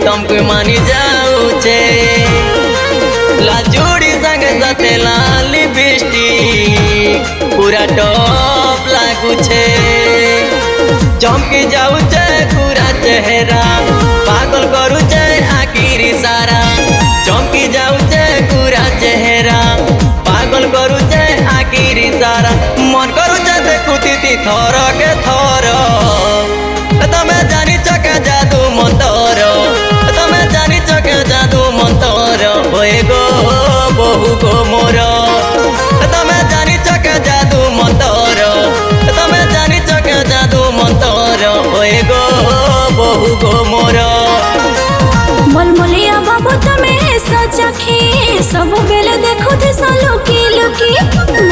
तुमको मानी जाऊचे लाजूड़ी संग साथे लाल लिपस्टिक पूरा टॉप लागुचे चमकी जाऊचे पूरा चेहरा पागल करूचे आखिरी सारा चमकी जाऊचे पूरा चेहरा पागल करूचे आखिरी सारा मन करूचे देखुती थर के थर तमे जानी के जादू मंतर तमे जानी के जादू मंतर होए गो बहु गो मोर तमे जानी के जादू मंतर तमे जानी के जादू मंतर होए गो बहु गो मोर मलमलिया बाबू तमे सचाखी सब बेले देखो थे लुकी लुकी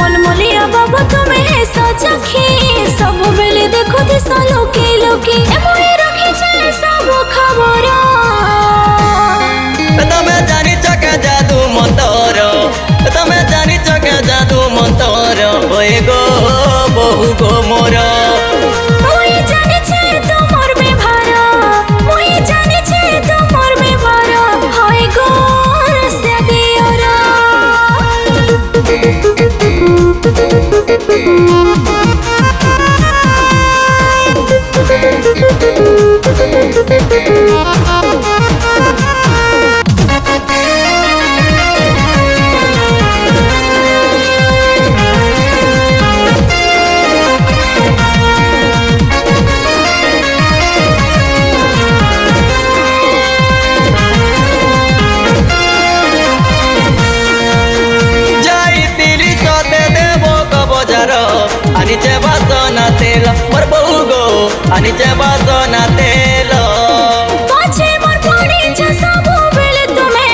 मलमलिया बाबू तमे सचाखी सब बेले देखो थे लुकी लुकी एमोई रखी छे सब खबर तमे जानी के जादू मंतर तमे जानी के जादू मंतर होए गो बहु गो मोर ओई जाने छे तुमर व्यवहार ओई जाने छे तुमर व्यवहार होय गो रस्ते दियोरा आनीचे बासना तेल मोर बहु गो आनीचे बासना तेल पाछे मोर पड़ी छ सब बेले तुमे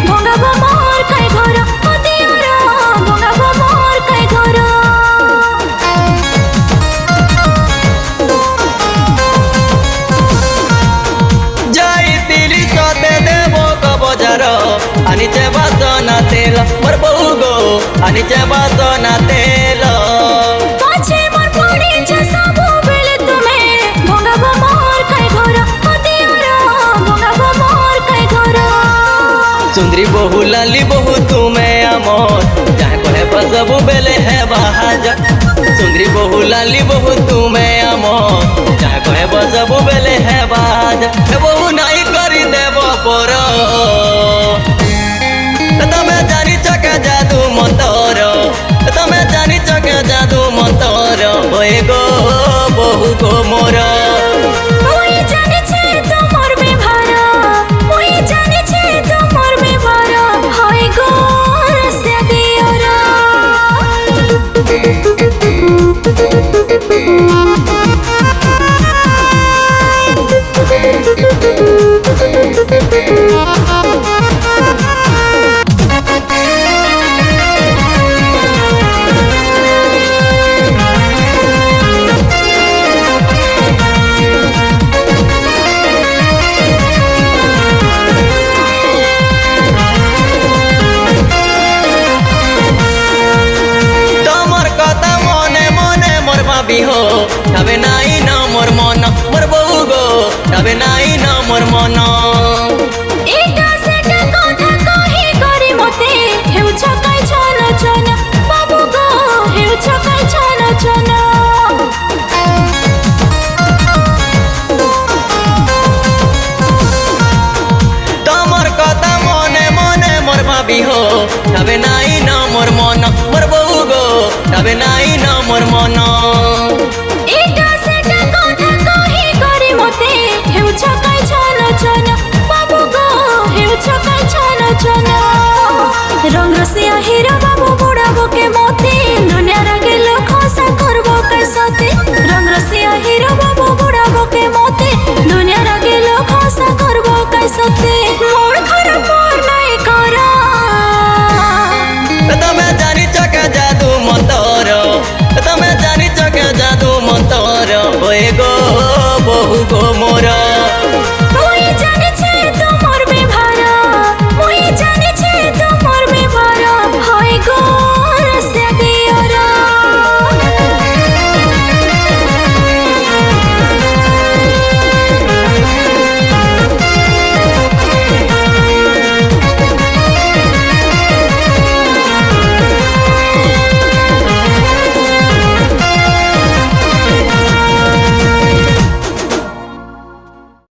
भंगाबो मोर काय घर अतियारा भंगाबो मोर काय घर जाई दिली सते देबो क बजार आनीचे बासना तेल मोर बहु गो आनीचे बासना तेल पाछे मोर पड़ी छ सब बेले तुमे भंगाबो मोर काय घर अतियारा भंगाबो मोर काय घर सुंदरी बहु लाली बहु तुमे अमर जहाँ कहे बसबू बेले है बहाजर सुंदरी बहु लाली बहु तुमे अमर जहाँ कहे बसबू बेले है बहाजर बहु नहीं करी देव पर तमे जानी के जादू मंतर तमे जानी के जादू मंतर होए गो बहु गो मोर ओई जाने छे तुमर व्यवहार ओई जाने छे तुमर व्यवहार होय गो रस्ते दियोरा हो तबे नाई न मोर मन मोर बहु गो तबे नाई न मोर मन एटा सेटा कथा कहि करी मते हेउ छकाई छन छन बाबू गो हेउ छकाई छन छन तमर कथा मने मने मोर भाभी हो तबे नाई न मोर मन मोर बहु गो तबे नाई न मोर मन एटा सेटा कथा कहि करी मते हेउ छकाई छन छन बाबू गो हेउ छकाई छन छन रंग रसिया हीरा बाबू बुढ़ाबो के मोती दुनिया रगे लोग हंसा करबो कैसते रंग रसिया हीरा बाबू बुढ़ाबो के मोती दुनिया रगे लोग हंसा करबो कैसते मोर खराब मोर नहीं करा तमे जानी के जादू मंतर तमे जानी के जादू मंतर होए गो बहु गो मोर